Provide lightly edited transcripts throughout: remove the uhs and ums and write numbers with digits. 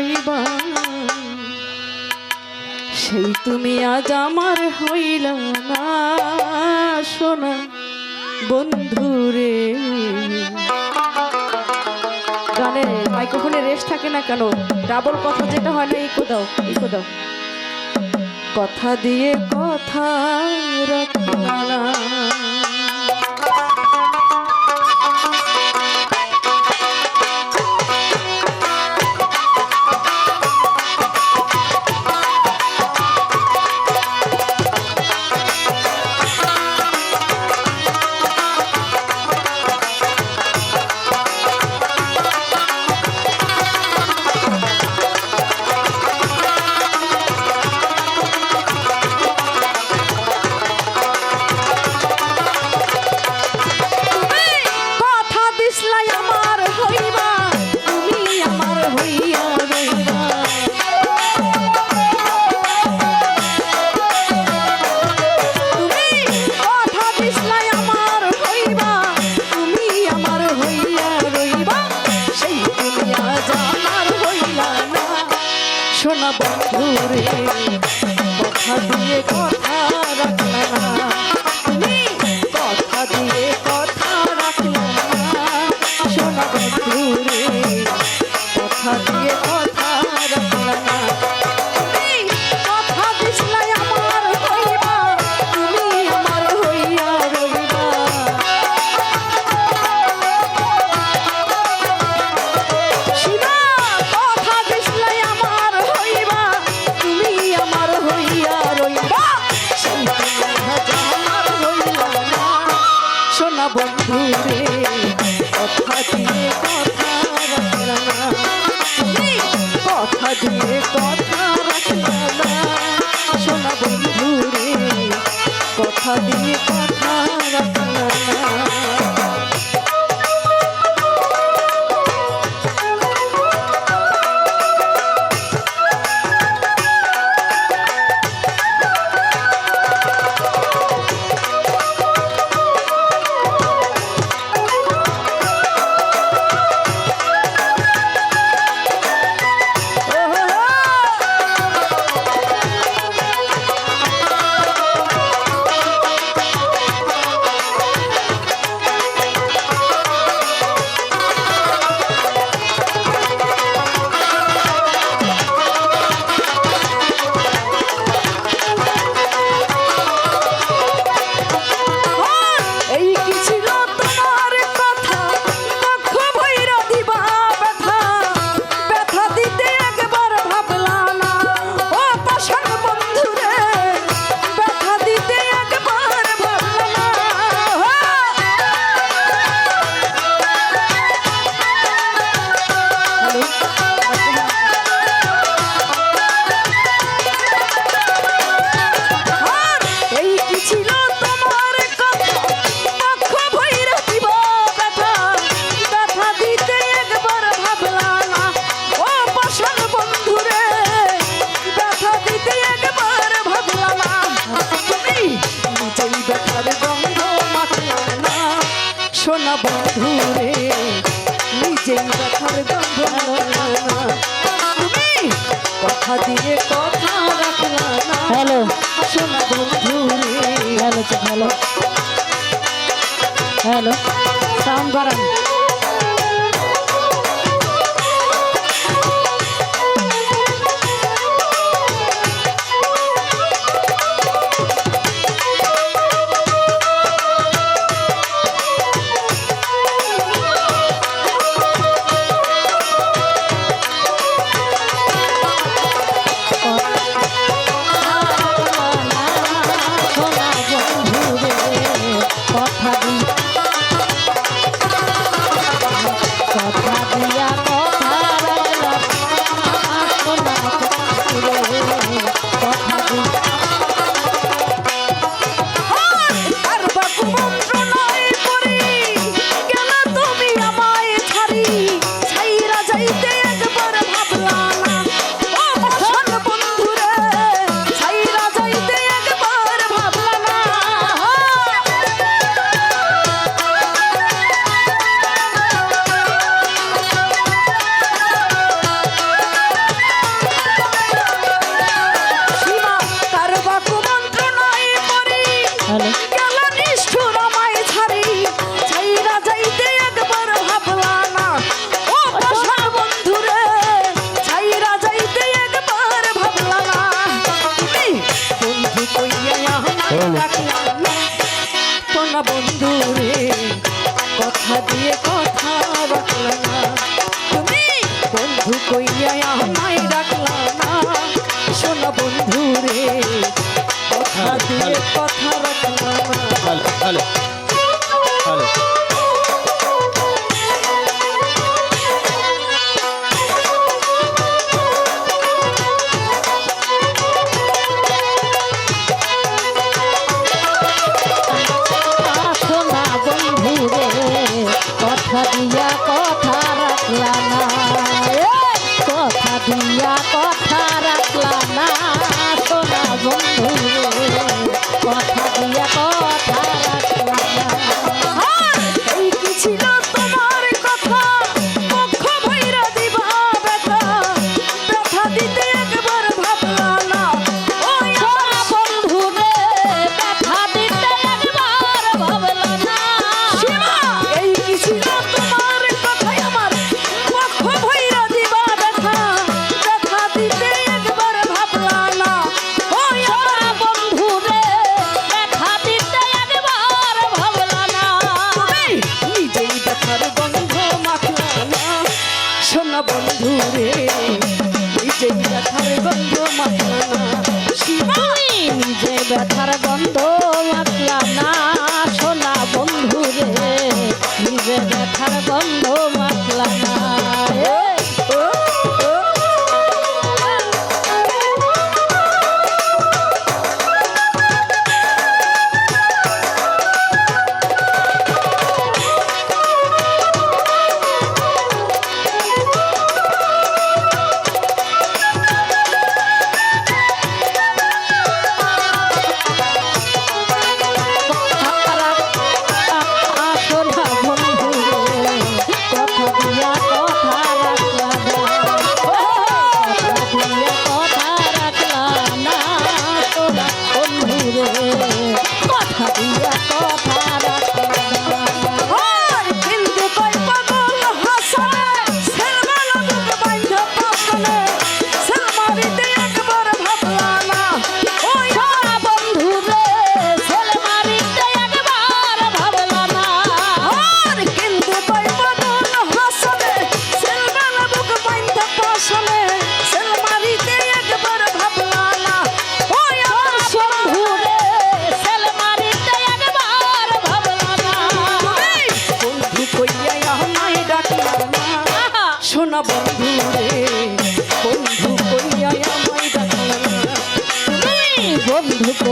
হইবা সেই তুমি আজ আমার হইল না সোনা বন্ধুরে। গানের মাইক্রোফোনে রেস্ট থাকে না কেন, ডাবল কথা যেটা হয় না ইকো দাও, ইকো দাও। কথা দিয়ে কথা রাখলা না, সোনা বন্ধুরে কথা দিয়ে কথা রাখলা না, তুমি কথা দিয়ে কথা রাখলা না, সোনা বন্ধুরে কথা দিয়ে কথা রাখলা না। তুমি কথা দিছলাই আমার হইবা, তুমি আমার হইয়া রইবা। শিবা কথা দিছলাই আমার হইবা, তুমি আমার হইয়া রইবা। সেই আমার হইলা না সোনা বন্ধুরে কথা দিয়ে কথা রাখলা না, তুমি কথা দিয়ে কথা রাখলা না, সোনা বন্ধুরে কথা দিয়ে কথা রাখলা না। সোনা বন্ধুরে নিজেই ব্যথার গন্ধ না, তুমি কথা দিয়ে কথা রাখলা না। হ্যালো সোনা বন্ধুরে, হ্যালো হ্যালো হ্যালো সাউন্ড বাড়ান।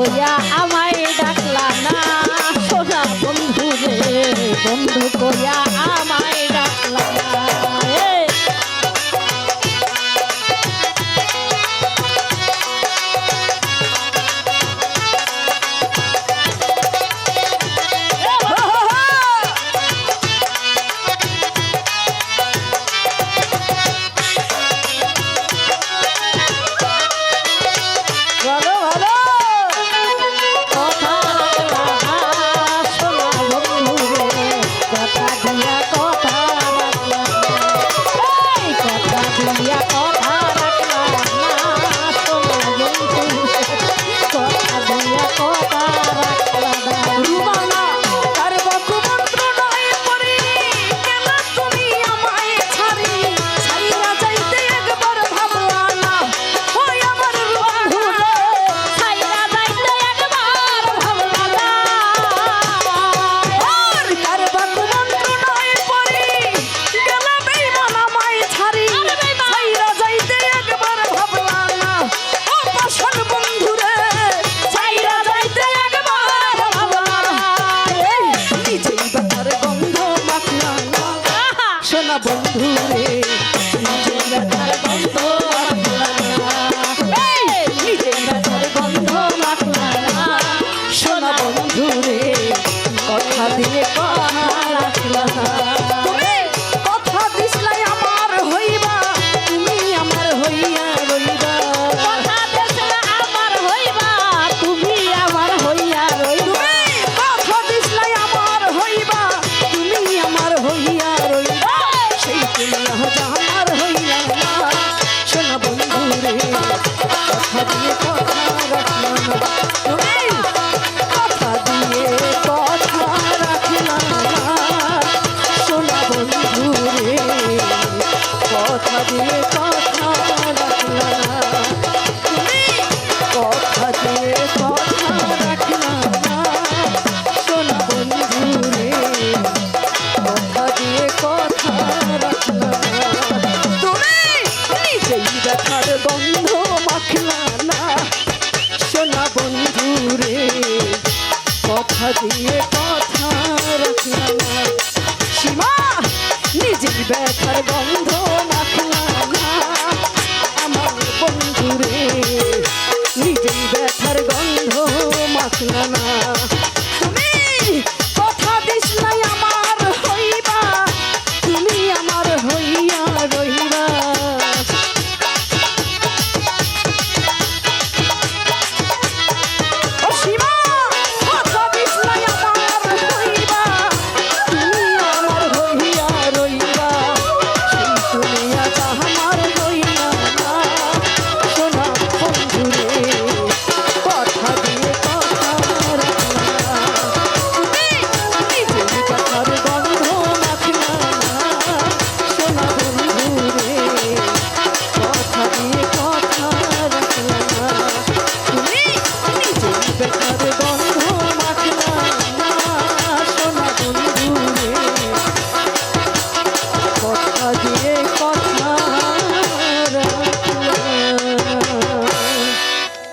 কইয়া আমায় ডাকলা না সোনা বন্ধু রে বন্ধু কইয়া আমায় ডাকলা না বন্ধু রে নিজের ব্যথার গন্ধ নিজের ব্যথার গন্ধ মাখলা না সোনা বন্ধু রে কথা দিয়ে কথা রাখলা না তুমি কথা দিছলাই আমার হইবা তুমি আমার হইয়া রইবা কথা দিছলা আমার হইবা তুমি আমার হইয়া রইবা কথা দিছলাই আমার হইবা তুমি আমার হইয়া রইবা আমার হইলা না সোনা বন্ধু রে কথা দিয়ে কথা রাখলা না তুমি কথা দিয়ে কথা রাখলা না সোনা বন্ধু রে কথা দিয়ে কথা রাখলা না তুমি কথা দিয়ে কথা রাখলা না সোনা বন্ধু রে কথা দিয়ে কথা রাখলা ব্যথার গন্ধ মাখলা না সোনা বন্ধু রে কথা দিয়ে কথা রাখলা না সীমা নিজের ব্যথার গন্ধ মাখলা না আমার বন্ধু রে নিজের ব্যথার গন্ধ মাখলা না তুমি কথা দিস নাই আমার হইবা তুমি আমার হইয়া রইবা the